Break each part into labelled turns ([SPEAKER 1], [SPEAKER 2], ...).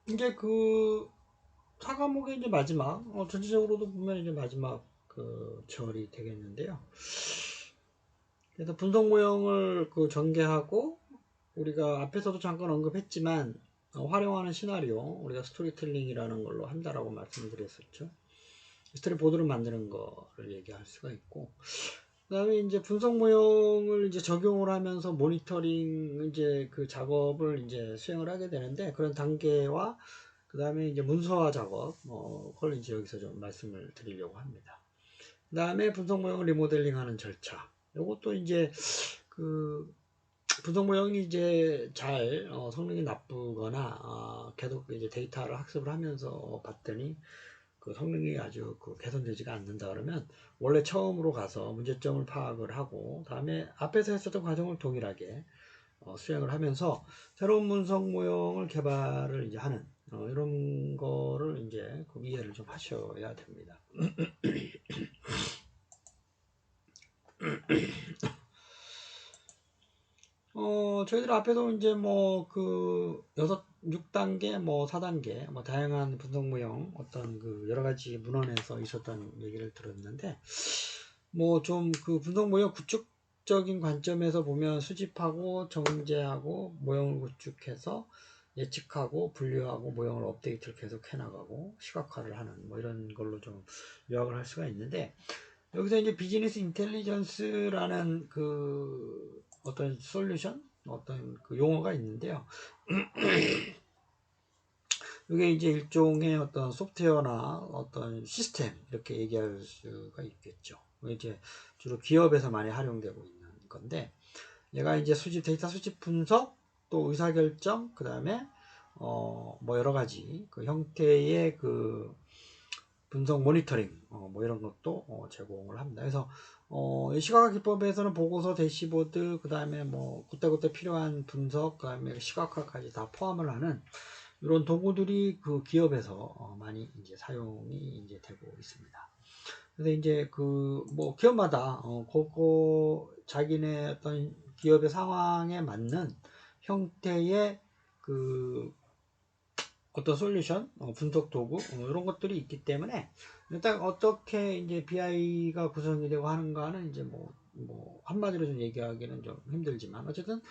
[SPEAKER 1] 이제 그 4과목의 이제 마지막, 전체적으로도 보면 이제 마지막 그 절이 되겠는데요. 그래서 분석 모형을 그 전개하고 우리가 앞에서도 잠깐 언급했지만 활용하는 시나리오, 우리가 스토리텔링이라는 걸로 한다라고 말씀드렸었죠. 스토리보드를 만드는 거를 얘기할 수가 있고, 그 다음에 이제 분석 모형을 이제 적용을 하면서 모니터링 이제 그 작업을 이제 수행을 하게 되는데, 그런 단계와 그 다음에 이제 문서화 작업, 그걸 이제 여기서 좀 말씀을 드리려고 합니다. 그 다음에 분석 모형을 리모델링 하는 절차. 요것도 이제 그 분석 모형이 이제 잘 성능이 나쁘거나 계속 이제 데이터를 학습을 하면서 봤더니 그 성능이 아주 그 개선되지가 않는다 그러면 원래 처음으로 가서 문제점을 파악을 하고 다음에 앞에서 했었던 과정을 동일하게 수행을 하면서 새로운 분석 모형을 개발을 이제 하는 이런 거를 이제 그 이해를 좀 하셔야 됩니다. 저희들 앞에도 이제 뭐 그 6단계, 뭐 4단계, 뭐 다양한 분석 모형 어떤 그 여러 가지 문헌에서 있었던 얘기를 들었는데 뭐 좀 그 분석 모형 구축적인 관점에서 보면 수집하고 정제하고 모형을 구축해서 예측하고 분류하고 모형을 업데이트를 계속 해나가고 시각화를 하는 뭐 이런 걸로 좀 요약을 할 수가 있는데 여기서 이제 비즈니스 인텔리전스라는 그 어떤 솔루션 어떤 그 용어가 있는데요. 이게 이제 일종의 어떤 소프트웨어나 어떤 시스템 이렇게 얘기할 수가 있겠죠. 이제 주로 기업에서 많이 활용되고 있는 건데 얘가 이제 데이터 수집 분석 또 의사결정 그 다음에 뭐 여러 가지 그 형태의 그 분석 모니터링 뭐 이런 것도 제공을 합니다. 그래서 시각화 기법에서는 보고서, 대시보드, 그 다음에 뭐 그때그때 필요한 분석, 그 다음에 시각화까지 다 포함을 하는 이런 도구들이 그 기업에서 많이 이제 사용이 이제 되고 있습니다. 그래서 이제 그 뭐 기업마다 그거 자기네 어떤 기업의 상황에 맞는 형태의 그 어떤 솔루션, 분석 도구 이런 것들이 있기 때문에 일단 어떻게 이제 BI가 구성이 되고 하는가는 이제 뭐 한마디로 좀 얘기하기는 좀 힘들지만 어쨌든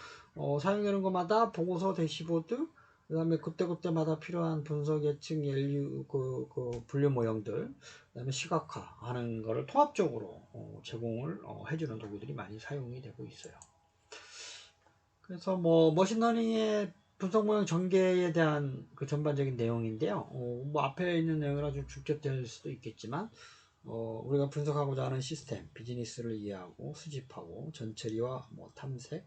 [SPEAKER 1] 사용되는 것마다 보고서, 대시보드, 그다음에 그때그때마다 필요한 분석 예측, 그 분류 모형들, 그다음에 시각화하는 거를 통합적으로 제공을 해주는 도구들이 많이 사용이 되고 있어요. 그래서 뭐 머신러닝의 분석 모형 전개에 대한 그 전반적인 내용인데요. 뭐 앞에 있는 내용이라 좀 축적될 수도 있겠지만 우리가 분석하고자 하는 시스템, 비즈니스를 이해하고 수집하고 전처리와 뭐 탐색,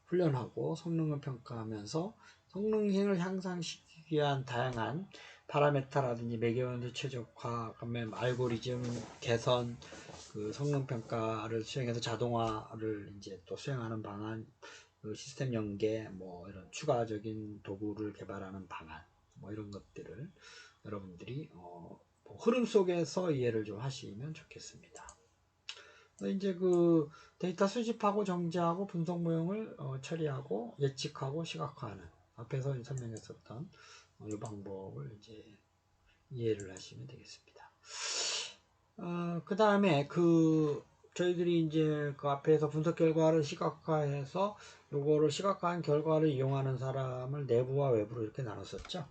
[SPEAKER 1] 훈련하고 성능을 평가하면서 성능을 향상시키기 위한 다양한 파라메타라든지 매개원수 최적화, 그다음에 알고리즘 개선, 그 성능 평가를 수행해서 자동화를 이제 또 수행하는 방안, 그 시스템 연계, 뭐 이런 추가적인 도구를 개발하는 방안, 뭐 이런 것들을 여러분들이 뭐 흐름 속에서 이해를 좀 하시면 좋겠습니다. 이제 그 데이터 수집하고 정제하고 분석 모형을 처리하고 예측하고 시각화하는 앞에서 설명했었던 이 방법을 이제 이해를 하시면 되겠습니다. 그 다음에 저희들이 이제 그 앞에서 분석 결과를 시각화해서 요거를 시각화한 결과를 이용하는 사람을 내부와 외부로 이렇게 나눴었죠.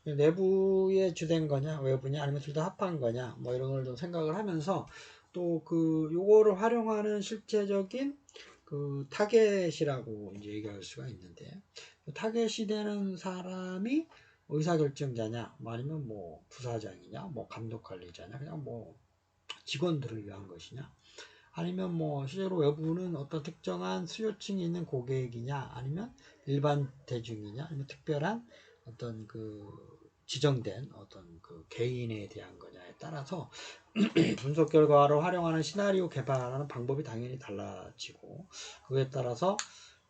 [SPEAKER 1] 내부에 주된 거냐, 외부냐, 아니면 둘 다 합한 거냐, 뭐 이런 걸 좀 생각을 하면서 또 그 요거를 활용하는 실제적인 그 타겟이라고 이제 얘기할 수가 있는데 타겟이 되는 사람이 의사결정자냐, 뭐 아니면 뭐 부사장이냐, 뭐 감독관리자냐, 그냥 뭐 직원들을 위한 것이냐, 아니면 뭐 실제로 외부는 어떤 특정한 수요층이 있는 고객이냐, 아니면 일반 대중이냐, 아니면 특별한 어떤 그 지정된 어떤 그 개인에 대한 거냐에 따라서 분석 결과를 활용하는 시나리오 개발하는 방법이 당연히 달라지고 그에 따라서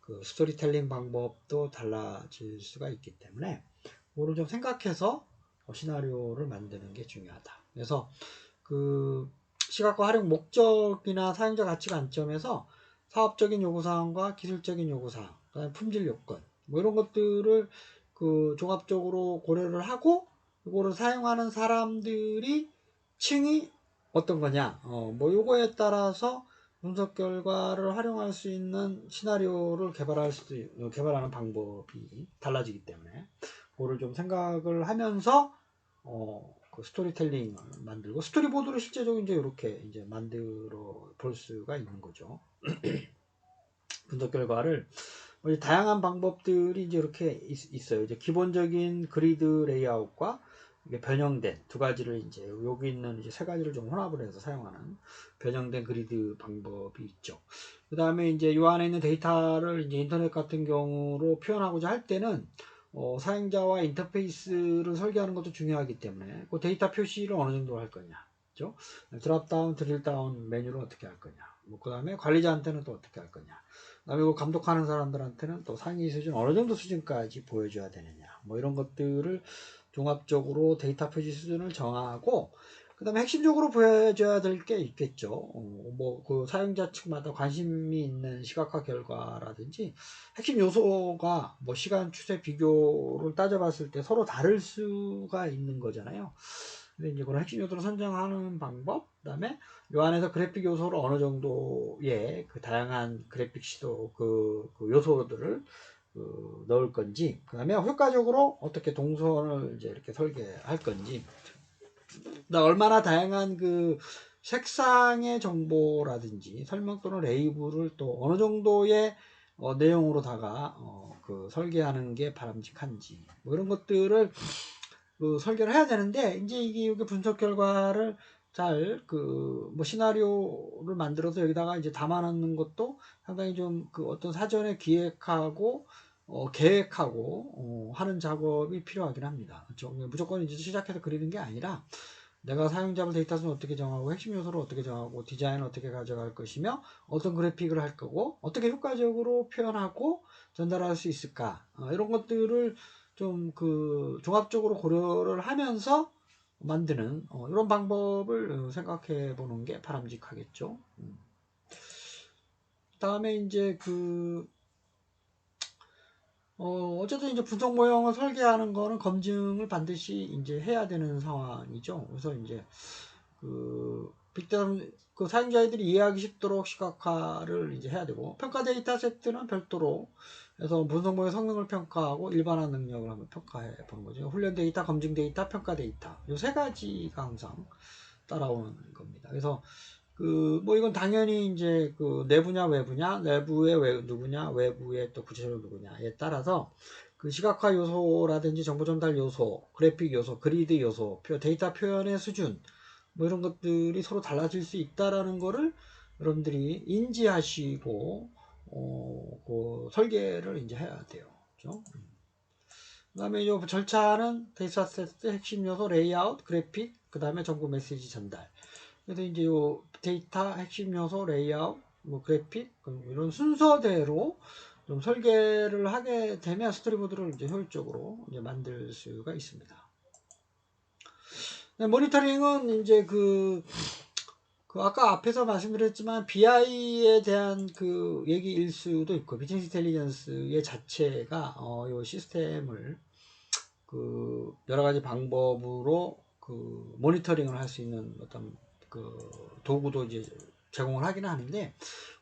[SPEAKER 1] 그 스토리텔링 방법도 달라질 수가 있기 때문에 그거를 좀 생각해서 시나리오를 만드는 게 중요하다. 그래서 그 시각화 활용 목적이나 사용자 가치 관점에서 사업적인 요구사항과 기술적인 요구사항, 그다음에 품질 요건, 뭐 이런 것들을 그 종합적으로 고려를 하고 이거를 사용하는 사람들이 층이 어떤 거냐, 뭐 요거에 따라서 분석 결과를 활용할 수 있는 시나리오를 개발하는 방법이 달라지기 때문에 그거를 좀 생각을 하면서 그 스토리텔링을 만들고 스토리보드를 실제적으로 이제 이렇게 이제 만들어 볼 수가 있는 거죠. 분석 결과를 다양한 방법들이 이제 이렇게 있어요. 이제 기본적인 그리드 레이아웃과 이게 변형된 두 가지를 이제 여기 있는 이제 세 가지를 좀 혼합을 해서 사용하는 변형된 그리드 방법이 있죠. 그 다음에 이제 이 안에 있는 데이터를 이제 인터넷 같은 경우로 표현하고자 할 때는 사용자와 인터페이스를 설계하는 것도 중요하기 때문에 그 데이터 표시를 어느 정도 할 거냐, 그죠? 드랍다운, 드릴다운 메뉴를 어떻게 할 거냐, 그 다음에 관리자한테는 또 어떻게 할 거냐, 그 다음에 감독하는 사람들한테는 또 상위 수준 어느 정도 수준까지 보여줘야 되느냐, 뭐 이런 것들을 종합적으로 데이터 표시 수준을 정하고 그 다음에 핵심적으로 보여줘야 될 게 있겠죠. 뭐 그 사용자 측마다 관심이 있는 시각화 결과라든지 핵심 요소가 뭐 시간 추세 비교를 따져봤을 때 서로 다를 수가 있는 거잖아요. 근데 이제 그런 핵심 요소를 선정하는 방법, 그 다음에 요 안에서 그래픽 요소를 어느 정도의 그 다양한 그래픽 시도 그 요소들을 넣을 건지, 그 다음에 효과적으로 어떻게 동선을 이제 이렇게 설계할 건지, 얼마나 다양한 그 색상의 정보라든지 설명 또는 레이블을 또 어느 정도의 내용으로다가 그 설계하는 게 바람직한지, 뭐 이런 것들을 그 설계를 해야 되는데, 이제 이게 분석 결과를 잘 뭐 시나리오를 만들어서 여기다가 이제 담아놓는 것도 상당히 좀 그 어떤 사전에 기획하고 계획하고 하는 작업이 필요하긴 합니다. 그렇죠? 무조건 이제 시작해서 그리는 게 아니라 내가 사용자별 데이터는 어떻게 정하고 핵심 요소를 어떻게 정하고 디자인을 어떻게 가져갈 것이며 어떤 그래픽을 할 거고 어떻게 효과적으로 표현하고 전달할 수 있을까, 이런 것들을 좀 그 종합적으로 고려를 하면서 만드는 이런 방법을 생각해 보는 게 바람직하겠죠. 다음에 이제 어쨌든 이제 분석 모형을 설계하는 거는 검증을 반드시 이제 해야 되는 상황이죠. 그래서 이제 빅데이터 그 사용자들이 이해하기 쉽도록 시각화를 이제 해야 되고, 평가 데이터 세트는 별도로 해서 분석 모형 성능을 평가하고 일반화 능력을 한번 평가해 보는 거죠. 훈련 데이터, 검증 데이터, 평가 데이터, 이 세 가지가 항상 따라오는 겁니다. 그래서 뭐 이건 당연히 이제 내부냐 외부냐, 내부의 누구냐, 외부의 또 구체적으로 누구냐에 따라서 그 시각화 요소라든지 정보 전달 요소, 그래픽 요소, 그리드 요소, 데이터 표현의 수준, 뭐 이런 것들이 서로 달라질 수 있다라는 거를 여러분들이 인지하시고 그 설계를 이제 해야 돼요. 그렇죠? 그 다음에 이 절차는 데이터 세트, 핵심 요소, 레이아웃, 그래픽, 그 다음에 정보 메시지 전달. 그래서 이제 요 데이터, 핵심 요소, 레이아웃, 뭐 그래픽, 이런 순서대로 좀 설계를 하게 되면 스토리보드를 이제 효율적으로 이제 만들 수가 있습니다. 모니터링은 이제 아까 앞에서 말씀드렸지만 BI에 대한 그 얘기일 수도 있고, 비즈니스 인텔리전스의 자체가 이 시스템을 여러 가지 방법으로 모니터링을 할 수 있는 어떤 도구도 이제 제공을 하기는 하는데,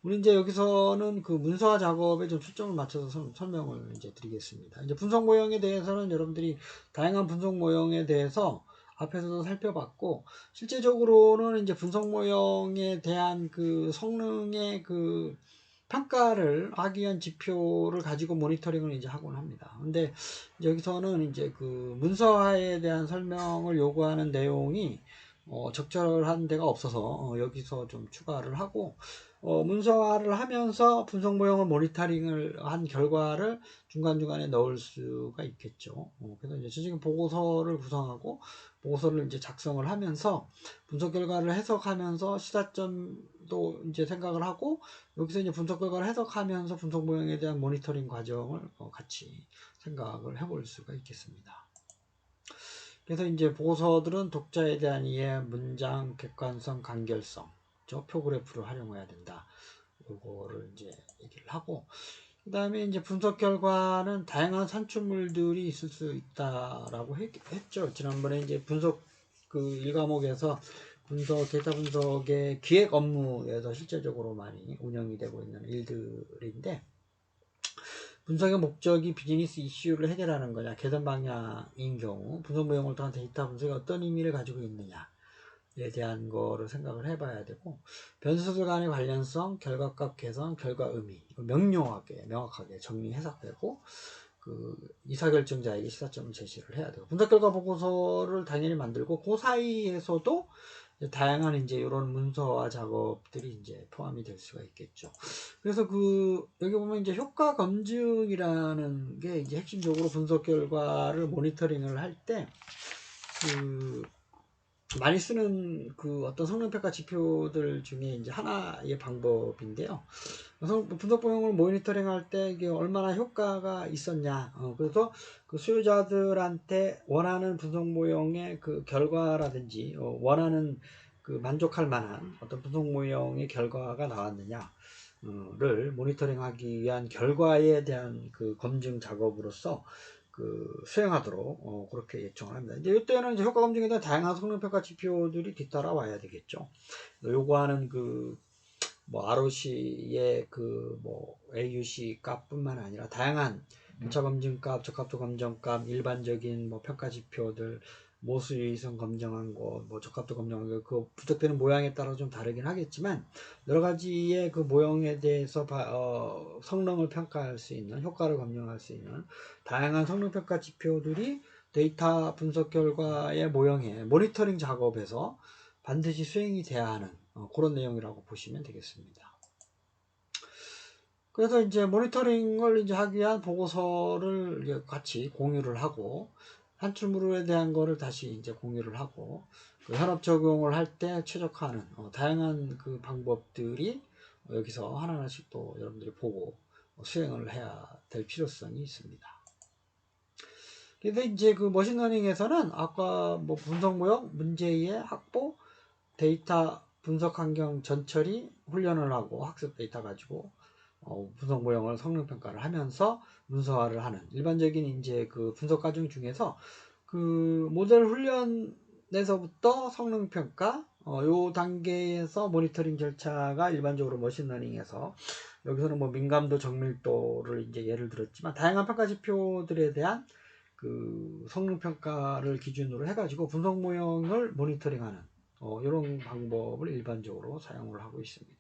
[SPEAKER 1] 우리 이제 여기서는 문서화 작업에 좀 초점을 맞춰서 설명을 이제 드리겠습니다. 이제 분석 모형에 대해서는 여러분들이 다양한 분석 모형에 대해서 앞에서도 살펴봤고, 실제적으로는 이제 분석 모형에 대한 성능의 평가를 하기 위한 지표를 가지고 모니터링을 이제 하곤 합니다. 근데 여기서는 이제 문서화에 대한 설명을 요구하는 내용이 적절한 데가 없어서 여기서 좀 추가를 하고, 문서화를 하면서 분석 모형을 모니터링을 한 결과를 중간중간에 넣을 수가 있겠죠. 그래서 이제 지금 보고서를 구성하고 보고서를 이제 작성을 하면서 분석 결과를 해석하면서 시사점도 이제 생각을 하고, 여기서 이제 분석 결과를 해석하면서 분석 모형에 대한 모니터링 과정을 같이 생각을 해볼 수가 있겠습니다. 그래서 이제 보고서들은 독자에 대한 이해, 문장, 객관성, 간결성, 저 표그래프를 활용해야 된다. 요거를 이제 얘기를 하고, 그 다음에 이제 분석 결과는 다양한 산출물들이 있을 수 있다라고 했죠. 지난번에 이제 분석 그 1과목에서 데이터 분석의 기획 업무에서 실제적으로 많이 운영이 되고 있는 일들인데, 분석의 목적이 비즈니스 이슈를 해결하는 거냐, 개선 방향인 경우 분석 모형을 통한 데이터 분석이 어떤 의미를 가지고 있느냐에 대한 거를 생각을 해봐야 되고, 변수들 간의 관련성, 결과값 개선, 결과 의미 명확하게 정리 해석되고, 그 의사결정자에게 시사점을 제시를 해야 되고, 분석 결과 보고서를 당연히 만들고, 그 사이에서도 다양한 이제 이런 문서화 작업들이 이제 포함이 될 수가 있겠죠. 그래서 여기 보면 이제 효과 검증이라는 게 이제 핵심적으로 분석 결과를 모니터링을 할 때 많이 쓰는 어떤 성능평가 지표들 중에 이제 하나의 방법인데요. 분석 모형을 모니터링 할 때 이게 얼마나 효과가 있었냐. 그래서 그 수요자들한테 원하는 분석 모형의 그 결과라든지, 원하는 만족할 만한 어떤 분석 모형의 결과가 나왔느냐를 모니터링하기 위한 결과에 대한 검증 작업으로서 수행하도록 그렇게 요청을 합니다. 이제 이때는 이제 효과 검증에 대한 다양한 성능평가 지표들이 뒤따라와야 되겠죠. 요구하는 ROC의 AUC 값뿐만 아니라 다양한 교차 검증값, 적합도 검정값, 일반적인 평가 지표들, 모수 유의성 검정한 거, 적합도 검정한 거, 그 부적되는 모양에 따라 좀 다르긴 하겠지만, 여러 가지의 그 모형에 대해서 성능을 평가할 수 있는, 효과를 검증할 수 있는 다양한 성능 평가 지표들이 데이터 분석 결과의 모형의 모니터링 작업에서 반드시 수행이 돼야 하는 그런 내용이라고 보시면 되겠습니다. 그래서 이제 모니터링을 이제 하기 위한 보고서를 같이 공유를 하고, 산출물에 대한 거를 다시 이제 공유를 하고, 현업 적용을 할 때 최적화하는 다양한 방법들이 여기서 하나하나씩 또 여러분들이 보고 수행을 해야 될 필요성이 있습니다. 그래서 이제 머신러닝에서는 아까 분석 모형, 문제의 확보, 데이터 분석 환경 전처리 훈련을 하고 학습 데이터 가지고 분석 모형을 성능 평가를 하면서 문서화를 하는 일반적인 이제 분석 과정 중에서 모델 훈련에서부터 성능 평가 요 단계에서 모니터링 절차가 일반적으로 머신러닝에서, 여기서는 민감도, 정밀도를 이제 예를 들었지만 다양한 평가 지표들에 대한 성능 평가를 기준으로 해가지고 분석 모형을 모니터링하는 이런 방법을 일반적으로 사용을 하고 있습니다.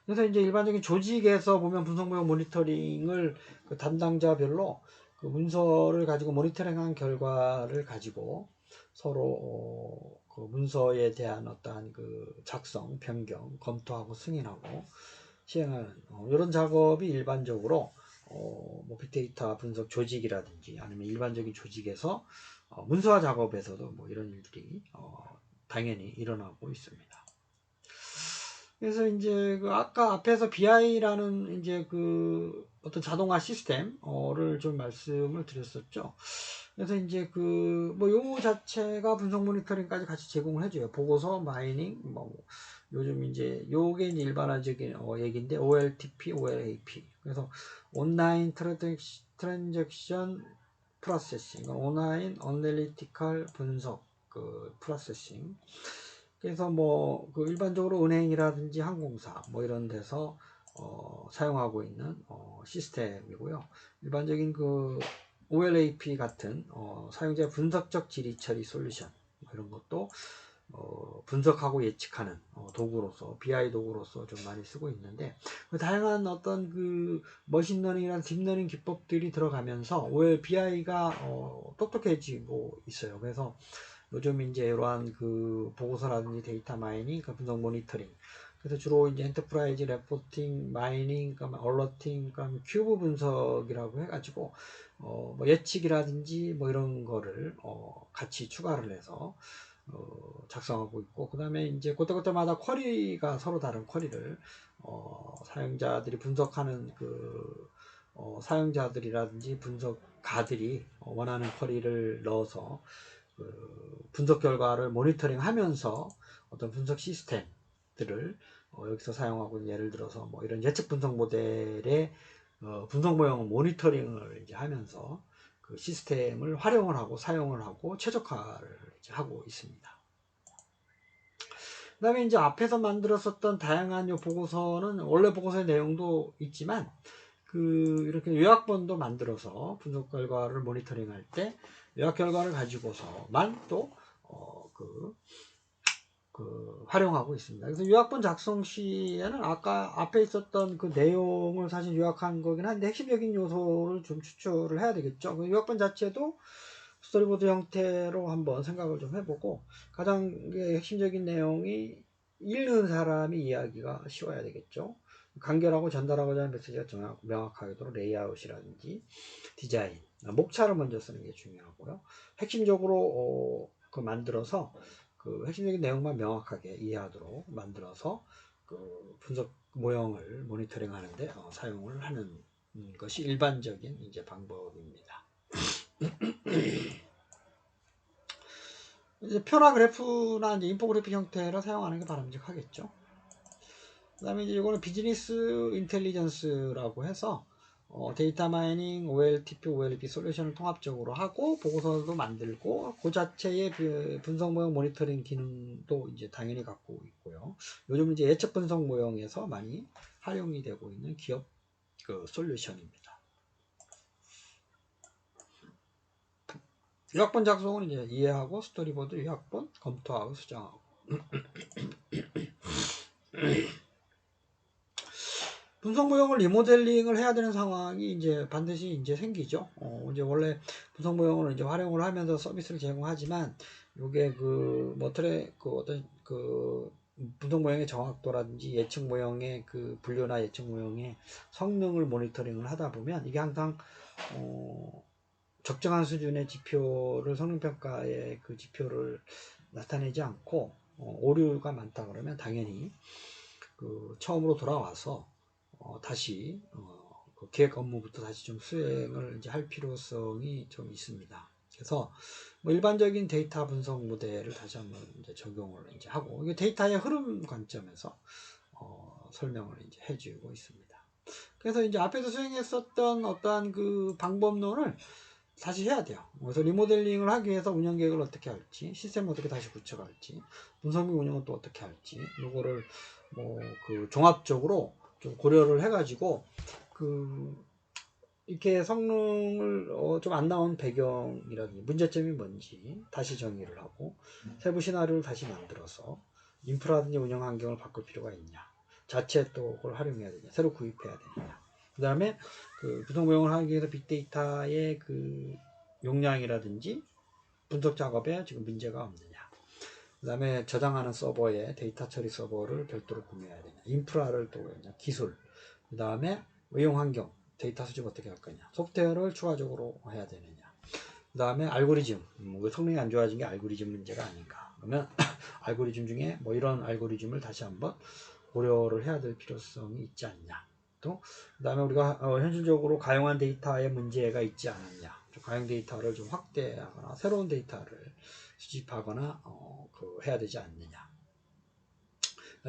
[SPEAKER 1] 그래서 이제 일반적인 조직에서 보면 분석 모형 모니터링을 담당자별로 문서를 가지고 모니터링한 결과를 가지고 서로 문서에 대한 어떠한 작성, 변경, 검토하고 승인하고 시행하는 이런 작업이 일반적으로 빅데이터 분석 조직이라든지 아니면 일반적인 조직에서 문서화 작업에서도 이런 일들이 당연히 일어나고 있습니다. 그래서 이제 아까 앞에서 BI라는 이제 어떤 자동화 시스템을 좀 말씀을 드렸었죠. 그래서 이제 요 자체가 분석 모니터링까지 같이 제공을 해줘요. 보고서, 마이닝, 요즘 이제 요게 이제 일반화적인 얘기인데 OLTP, OLAP. 그래서 온라인 트랜잭션 프로세싱, 온라인 어널리티컬 분석 프로세싱. 그래서 일반적으로 은행이라든지 항공사 이런 데서 사용하고 있는 시스템이고요. 일반적인 OLAP 같은 사용자 분석적 질의 처리 솔루션 이런 것도 분석하고 예측하는 도구로서, BI 도구로서 좀 많이 쓰고 있는데, 다양한 어떤 머신러닝이나 딥러닝 기법들이 들어가면서 BI가 똑똑해지고 있어요. 그래서 요즘 이제 이러한 보고서라든지 데이터 마이닝, 분석 모니터링. 그래서 주로 이제 엔터프라이즈 레포팅, 마이닝, 얼러팅, 큐브 분석이라고 해가지고, 예측이라든지 이런 거를, 같이 추가를 해서, 작성하고 있고, 그 다음에 이제 그때마다 쿼리가 서로 다른 쿼리를, 사용자들이 분석하는 사용자들이라든지 분석가들이 원하는 쿼리를 넣어서, 분석 결과를 모니터링 하면서 어떤 분석 시스템들을 여기서 사용하고 있는 예를 들어서 뭐 이런 예측 분석 모델의 분석 모형 모니터링을 이제 하면서 그 시스템을 활용을 하고 사용을 하고 최적화를 이제 하고 있습니다. 그 다음에 이제 앞에서 만들었었던 다양한 요 보고서는 원래 보고서의 내용도 있지만 그 이렇게 요약본도 만들어서 분석 결과를 모니터링 할 때 요약 결과를 가지고서만 또 활용하고 있습니다. 그래서 요약본 작성 시에는 아까 앞에 있었던 그 내용을 사실 요약한 거긴 한데 핵심적인 요소를 좀 추출을 해야 되겠죠. 그 요약본 자체도 스토리보드 형태로 한번 생각을 좀 해보고 가장 핵심적인 내용이 읽는 사람이 이해하기가 쉬워야 되겠죠. 간결하고 전달하고자 하는 메시지가 명확하게도록 레이아웃이라든지 디자인, 목차를 먼저 쓰는 게 중요하고요. 핵심적으로 만들어서 그 핵심적인 내용만 명확하게 이해하도록 만들어서 그 분석 모형을 모니터링 하는데 사용을 하는 것이 일반적인 이제 방법입니다. 이제 표나 그래프나 이제 인포그래픽 형태로 사용하는 게 바람직하겠죠. 그 다음에 이제 이거는 비즈니스 인텔리전스라고 해서 데이터 마이닝, OLTP, OLB 솔루션을 통합적으로 하고 보고서도 만들고 그 자체의 분석 모형 모니터링 기능도 이제 당연히 갖고 있고요. 요즘 이제 예측 분석 모형에서 많이 활용이 되고 있는 기업 그 솔루션입니다. 요약본 작성은 이제 이해하고 스토리보드 요약본 검토하고 수정하고 분석 모형을 리모델링을 해야 되는 상황이 이제 반드시 이제 생기죠. 이제 원래 분석 모형을 이제 활용을 하면서 서비스를 제공하지만 요게 그 어떤 그 분석 모형의 정확도라든지 예측 모형의 그 분류나 예측 모형의 성능을 모니터링을 하다 보면 이게 항상 적정한 수준의 지표를 성능평가의 그 지표를 나타내지 않고 오류가 많다 그러면 당연히 그 처음으로 돌아와서 다시 그 기획 업무부터 다시 좀 수행을 이제 할 필요성이 좀 있습니다. 그래서 뭐 일반적인 데이터 분석 모델을 다시 한번 이제 적용을 이제 하고 이게 데이터의 흐름 관점에서 설명을 이제 해주고 있습니다. 그래서 이제 앞에서 수행했었던 어떠한 그 방법론을 다시 해야 돼요. 그래서 리모델링을 하기 위해서 운영 계획을 어떻게 할지, 시스템을 어떻게 다시 구축할지, 분석 및 운영은 또 어떻게 할지, 요거를 뭐 그 종합적으로 좀 고려를 해가지고 그 이렇게 성능을 좀 안 나온 배경이라든지 문제점이 뭔지 다시 정의를 하고 세부 시나리오를 다시 만들어서 인프라든지 운영 환경을 바꿀 필요가 있냐, 자체 또 그걸 활용해야 되냐, 새로 구입해야 되느냐. 그 다음에 그 분석 모형을 하기 위해서 빅데이터의 그 용량이라든지 분석 작업에 지금 문제가 없느냐. 그 다음에 저장하는 서버에 데이터 처리 서버를 별도로 구매해야 되냐. 인프라를 또 그러냐. 기술. 그 다음에 이용 환경. 데이터 수집 어떻게 할 거냐. 소프트웨어를 추가적으로 해야 되느냐. 그 다음에 알고리즘. 왜 성능이 안 좋아진 게 알고리즘 문제가 아닌가. 그러면 알고리즘 중에 뭐 이런 알고리즘을 다시 한번 고려를 해야 될 필요성이 있지 않냐. 또 그 다음에 우리가 현실적으로 가용한 데이터에 문제가 있지 않았냐. 가용 데이터를 좀 확대하거나 새로운 데이터를 수집하거나 해야 되지 않느냐.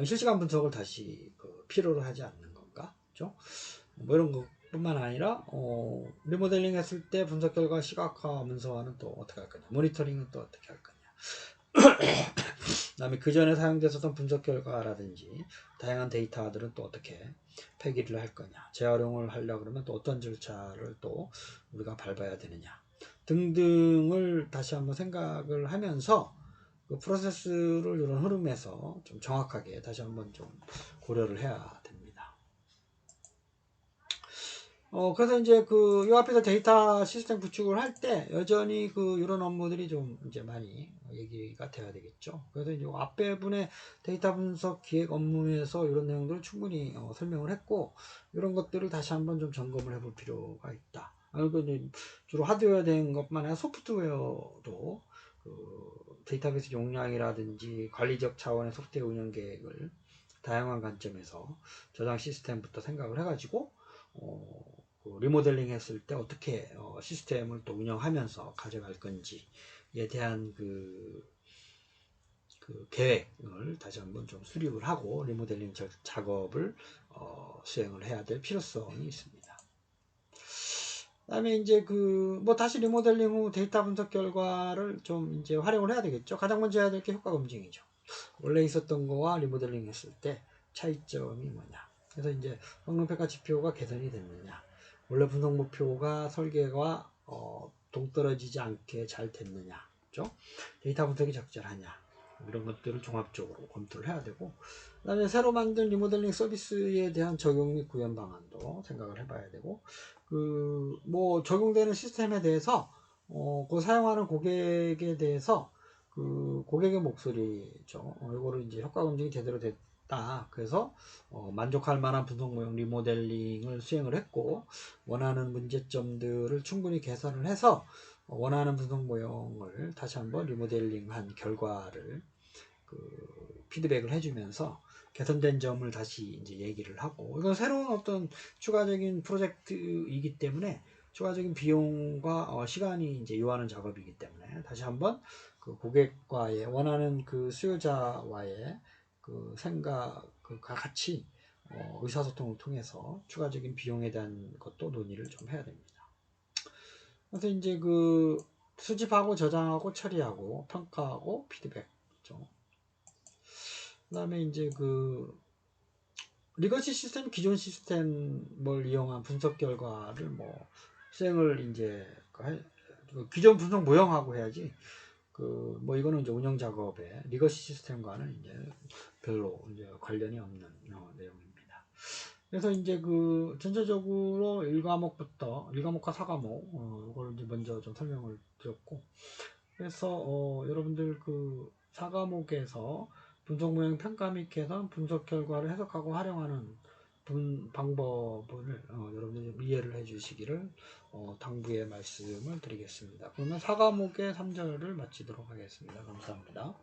[SPEAKER 1] 실시간 분석을 다시 필요로 하지 않는 건가? 그렇죠? 뭐 이런 것뿐만 아니라 리모델링 했을 때 분석 결과 시각화 문서화는 또 어떻게 할 거냐. 모니터링은 또 어떻게 할 거냐. 그 다음에 그 전에 사용됐었던 분석 결과라든지 다양한 데이터들은 또 어떻게 폐기를 할 거냐, 재활용을 하려고 그러면 또 어떤 절차를 또 우리가 밟아야 되느냐 등등을 다시 한번 생각을 하면서 그 프로세스를 이런 흐름에서 좀 정확하게 다시 한번 좀 고려를 해야 됩니다. 그래서 이제 요 앞에서 데이터 시스템 구축을 할 때 여전히 이런 업무들이 좀 이제 많이 얘기가 돼야 되겠죠. 그래서 이제 앞에 분의 데이터 분석 기획 업무에서 이런 내용들을 충분히 설명을 했고, 이런 것들을 다시 한번 좀 점검을 해볼 필요가 있다. 그리고 이제 주로 하드웨어 된 것만 아니라 소프트웨어도 데이터베이스 용량이라든지 관리적 차원의 소프트웨어 운영 계획을 다양한 관점에서 저장 시스템부터 생각을 해가지고 리모델링 했을 때 어떻게 시스템을 또 운영하면서 가져갈 건지에 대한 그 계획을 다시 한번 좀 수립을 하고 리모델링 작업을 수행을 해야 될 필요성이 있습니다. 그다음에 이제 그 뭐 다시 리모델링 후 데이터 분석 결과를 좀 이제 활용을 해야 되겠죠. 가장 먼저 해야 될 게 효과 검증이죠. 원래 있었던 거와 리모델링 했을 때 차이점이 뭐냐. 그래서 이제 성능평가 지표가 개선이 됐느냐. 원래 분석 목표가 설계와 동떨어지지 않게 잘 됐느냐. 그죠? 데이터 분석이 적절하냐. 이런 것들을 종합적으로 검토를 해야 되고, 그 다음에 새로 만든 리모델링 서비스에 대한 적용 및 구현 방안도 생각을 해봐야 되고, 뭐 적용되는 시스템에 대해서 그 사용하는 고객에 대해서 그 고객의 목소리죠. 이거를 이제 효과 검증이 제대로 됐다. 그래서 만족할 만한 분석 모형 리모델링을 수행을 했고, 원하는 문제점들을 충분히 개선을 해서 원하는 분석 모형을 다시 한번 리모델링한 결과를 피드백을 해주면서 개선된 점을 다시 이제 얘기를 하고, 이건 새로운 어떤 추가적인 프로젝트이기 때문에 추가적인 비용과 시간이 이제 요하는 작업이기 때문에 다시 한번 그 고객과의 원하는 그 수요자와의 그 생각과 같이 의사소통을 통해서 추가적인 비용에 대한 것도 논의를 좀 해야 됩니다. 그래서 이제 그 수집하고 저장하고 처리하고 평가하고 피드백이죠. 그 다음에 이제 그 리거시 시스템, 기존 시스템을 이용한 분석 결과를 뭐 수행을 이제 기존 분석 모형하고 해야지 뭐 이거는 이제 운영 작업에 리거시 시스템과는 이제 별로 이제 관련이 없는 내용입니다. 그래서 이제 그 전체적으로 1과목부터 1과목과 4과목 이걸 이제 먼저 좀 설명을 드렸고, 그래서 여러분들 그 4과목에서 분석 모형 평가 및 개선, 분석 결과를 해석하고 활용하는 방법을 여러분들이 좀 이해를 해 주시기를 당부의 말씀을 드리겠습니다. 그러면 4과목의 3절을 마치도록 하겠습니다. 감사합니다.